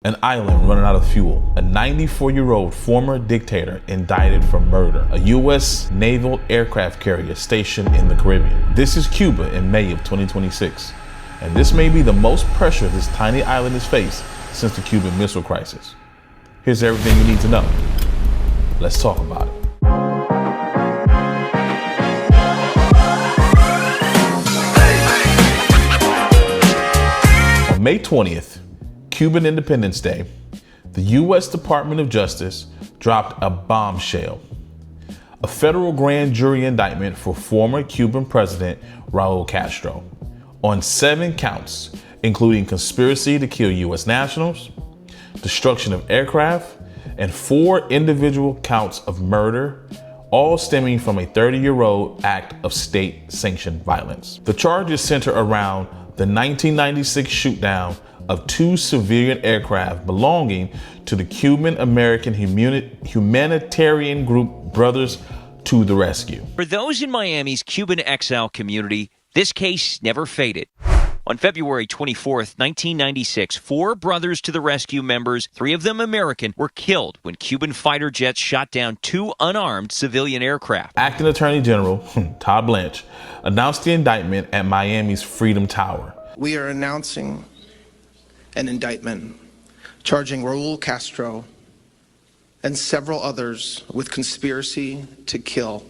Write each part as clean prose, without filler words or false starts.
An island running out of fuel. A 94-year-old former dictator indicted for murder. A U.S. naval aircraft carrier stationed in the Caribbean. This is Cuba in May of 2026. And this may be the most pressure this tiny island has faced since the Cuban Missile Crisis. Here's everything you need to know. Let's talk about it. On May 20th, Cuban Independence Day, the U.S. Department of Justice dropped a bombshell. A federal grand jury indictment for former Cuban President Raúl Castro on 7 counts, including conspiracy to kill U.S. nationals, destruction of aircraft, and 4 individual counts of murder, all stemming from a 30-year-old act of state-sanctioned violence. The charges center around the 1996 shootdown of 2 civilian aircraft belonging to the Cuban American humanitarian group Brothers to the Rescue. For those in Miami's Cuban exile community, this case never faded. On February 24th, 1996, 4 Brothers to the Rescue members, 3 of them American, were killed when Cuban fighter jets shot down 2 unarmed civilian aircraft. Acting Attorney General Todd Blanche announced the indictment at Miami's Freedom Tower. We are announcing an indictment charging Raúl Castro and several others with conspiracy to kill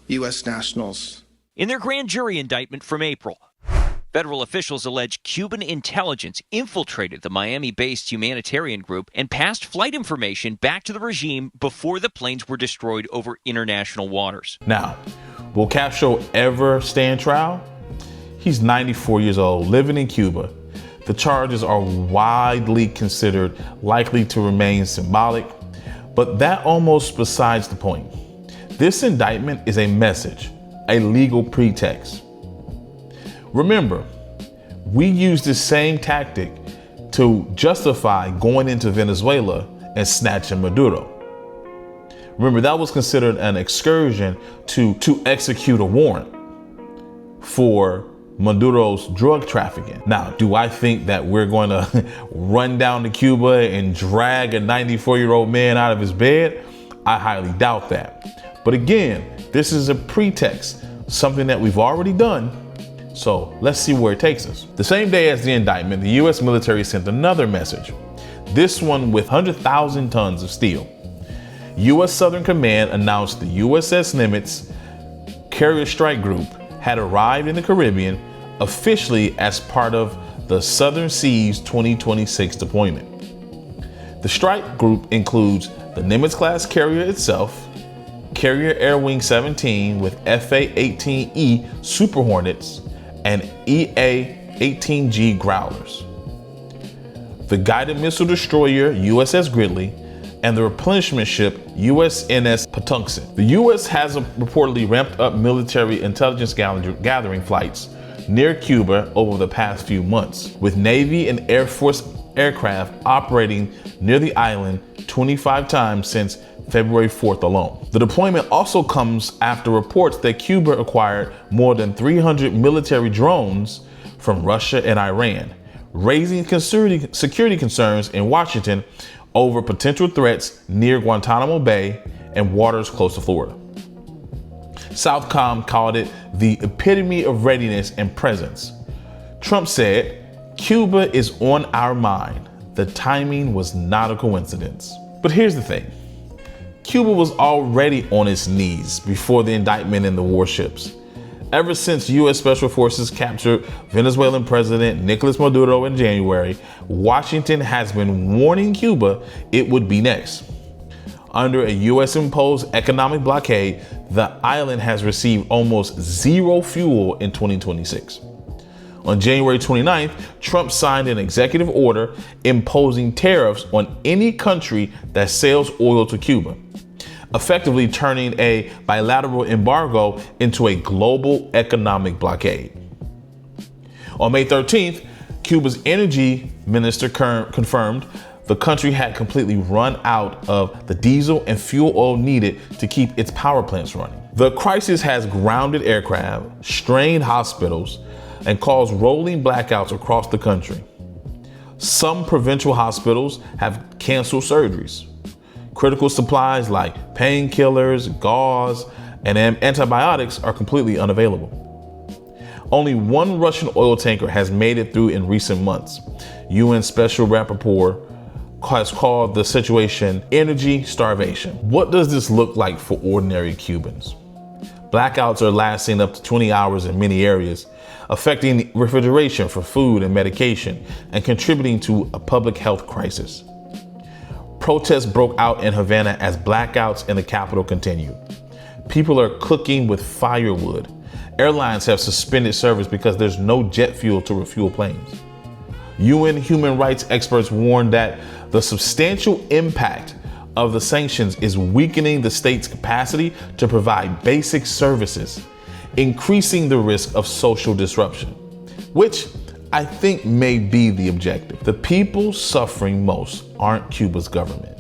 U.S. nationals. In their grand jury indictment from April, federal officials allege Cuban intelligence infiltrated the Miami-based humanitarian group and passed flight information back to the regime before the planes were destroyed over international waters. Now, will Castro ever stand trial? He's 94 years old, living in Cuba. The charges are widely considered likely to remain symbolic, but that almost besides the point. This indictment is a message, a legal pretext. Remember, we used this same tactic to justify going into Venezuela and snatching Maduro. Remember, that was considered an excursion to execute a warrant for Maduro's drug trafficking. Now, do I think that we're going to run down to Cuba and drag a 94-year-old man out of his bed? I highly doubt that. But again, this is a pretext, something that we've already done. So let's see where it takes us. The same day as the indictment, the U.S. military sent another message, this one with 100,000 tons of steel. U.S. Southern Command announced the USS Nimitz carrier strike group had arrived in the Caribbean officially as part of the Southern Seas 2026 deployment. The strike group includes the Nimitz-class carrier itself, Carrier Air Wing 17 with FA-18E Super Hornets, and EA-18G Growlers, the guided missile destroyer USS Gridley, and the replenishment ship USNS Patuxent. The U.S. has reportedly ramped up military intelligence gathering flights near Cuba over the past few months, with Navy and Air Force aircraft operating near the island 25 times since February 4th alone. The deployment also comes after reports that Cuba acquired more than 300 military drones from Russia and Iran, raising security concerns in Washington over potential threats near Guantanamo Bay and waters close to Florida. Southcom called it the epitome of readiness and presence. Trump said, "Cuba is on our mind. The timing was not a coincidence." But here's the thing. Cuba was already on its knees before the indictment and the warships. Ever since U.S. Special Forces captured Venezuelan President Nicolas Maduro in January, Washington has been warning Cuba it would be next. Under a U.S.-imposed economic blockade, the island has received almost zero fuel in 2026. On January 29th, Trump signed an executive order imposing tariffs on any country that sells oil to Cuba, effectively turning a bilateral embargo into a global economic blockade. On May 13th, Cuba's energy minister confirmed the country had completely run out of the diesel and fuel oil needed to keep its power plants running. The crisis has grounded aircraft, strained hospitals, and caused rolling blackouts across the country. Some provincial hospitals have canceled surgeries. Critical supplies like painkillers, gauze, and antibiotics are completely unavailable. Only one Russian oil tanker has made it through in recent months. UN Special Rapporteur has called the situation energy starvation. What does this look like for ordinary Cubans? Blackouts are lasting up to 20 hours in many areas, affecting refrigeration for food and medication, and contributing to a public health crisis. Protests broke out in Havana as blackouts in the capital continued. People are cooking with firewood. Airlines have suspended service because there's no jet fuel to refuel planes. UN human rights experts warn that the substantial impact of the sanctions is weakening the state's capacity to provide basic services, increasing the risk of social disruption, which I think may be the objective. The people suffering most aren't Cuba's government.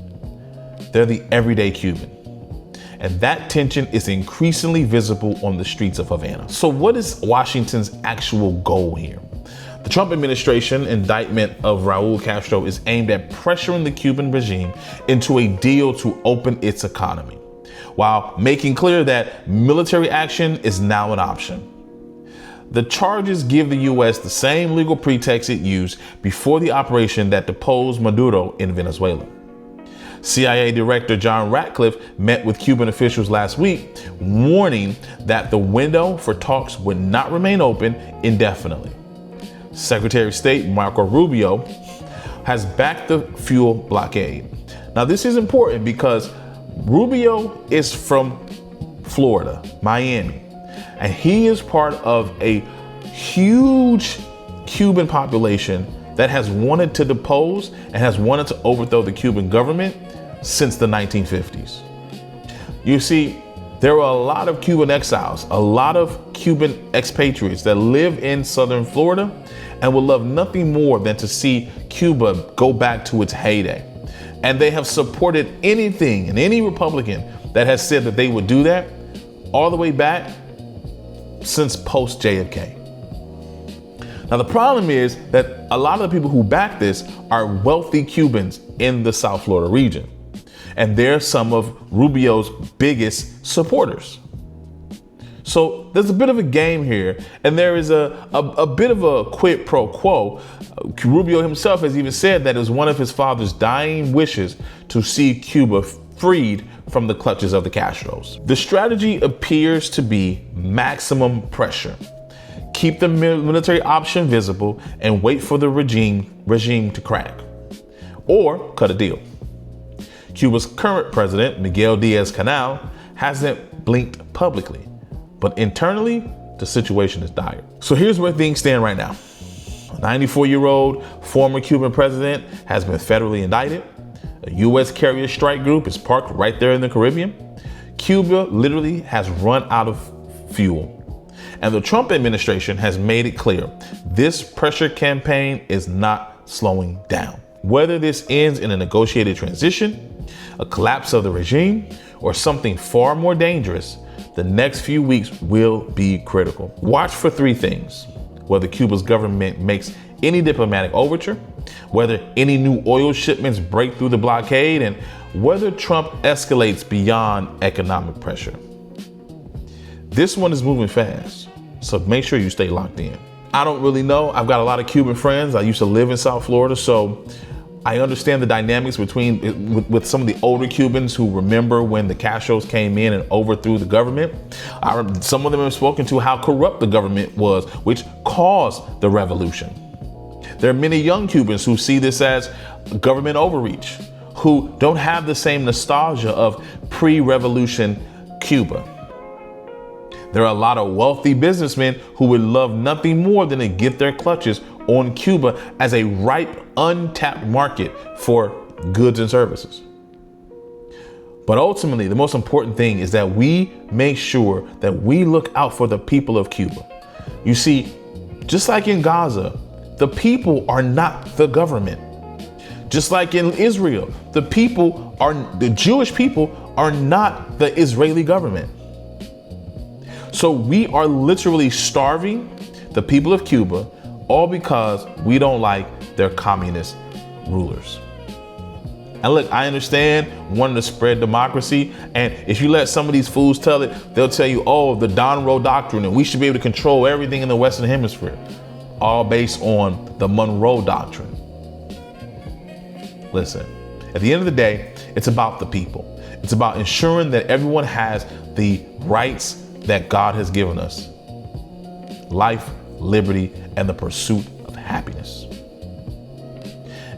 They're the everyday Cuban. And that tension is increasingly visible on the streets of Havana. So what is Washington's actual goal here? The Trump administration indictment of Raúl Castro is aimed at pressuring the Cuban regime into a deal to open its economy, while making clear that military action is now an option. The charges give the U.S. the same legal pretext it used before the operation that deposed Maduro in Venezuela. CIA Director John Ratcliffe met with Cuban officials last week, warning that the window for talks would not remain open indefinitely. Secretary of State Marco Rubio has backed the fuel blockade. Now, this is important because Rubio is from Florida, Miami, and he is part of a huge Cuban population that has wanted to depose and has wanted to overthrow the Cuban government since the 1950s. You see, there are a lot of Cuban exiles, a lot of Cuban expatriates that live in southern Florida and would love nothing more than to see Cuba go back to its heyday. And they have supported anything and any Republican that has said that they would do that all the way back since post JFK. Now, the problem is that a lot of the people who back this are wealthy Cubans in the South Florida region. And they're some of Rubio's biggest supporters. So there's a bit of a game here, and there is a bit of a quid pro quo. Rubio himself has even said that it was one of his father's dying wishes to see Cuba freed from the clutches of the Castros. The strategy appears to be maximum pressure. Keep the military option visible and wait for the regime to crack. Or cut a deal. Cuba's current president, Miguel Diaz-Canel, hasn't blinked publicly, but internally, the situation is dire. So here's where things stand right now. A 94-year-old former Cuban president has been federally indicted. A U.S. carrier strike group is parked right there in the Caribbean. Cuba literally has run out of fuel. And the Trump administration has made it clear this pressure campaign is not slowing down. Whether this ends in a negotiated transition, a collapse of the regime, or something far more dangerous, the next few weeks will be critical. Watch for three things: whether Cuba's government makes any diplomatic overture, whether any new oil shipments break through the blockade, and whether Trump escalates beyond economic pressure. This one is moving fast, so make sure you stay locked in. I don't really know. I've got a lot of Cuban friends. I used to live in South Florida, so I understand the dynamics with some of the older Cubans who remember when the Castros came in and overthrew the government. Some of them have spoken to how corrupt the government was, which caused the revolution. There are many young Cubans who see this as government overreach, who don't have the same nostalgia of pre-revolution Cuba. There are a lot of wealthy businessmen who would love nothing more than to get their clutches on Cuba as a ripe, untapped market for goods and services. But ultimately, the most important thing is that we make sure that we look out for the people of Cuba. You see, just like in Gaza, the people are not the government. Just like in Israel, the Jewish people are not the Israeli government. So we are literally starving the people of Cuba, all because we don't like their communist rulers. And look, I understand wanting to spread democracy. And if you let some of these fools tell it, they'll tell you, oh, the Monroe Doctrine, and we should be able to control everything in the Western Hemisphere. All based on the Monroe Doctrine. Listen, at the end of the day, it's about the people. It's about ensuring that everyone has the rights that God has given us. Life, liberty, and the pursuit of happiness.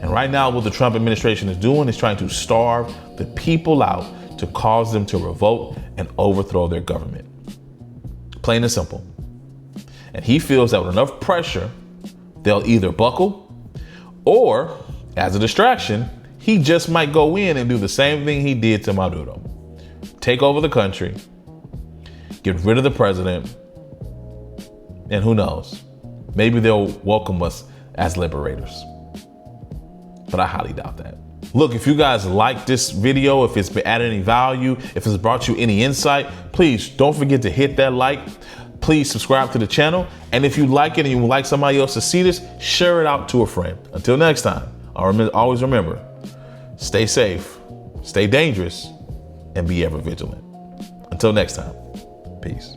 And right now, what the Trump administration is doing is trying to starve the people out to cause them to revolt and overthrow their government. Plain and simple. And he feels that with enough pressure, they'll either buckle or, as a distraction, he just might go in and do the same thing he did to Maduro. Take over the country, get rid of the president, and who knows, maybe they'll welcome us as liberators. But I highly doubt that. Look, if you guys like this video, if it's been added any value, if it's brought you any insight, please don't forget to hit that like. Please subscribe to the channel. And if you like it and you would like somebody else to see this, share it out to a friend. Until next time, always remember, stay safe, stay dangerous, and be ever vigilant. Until next time, peace.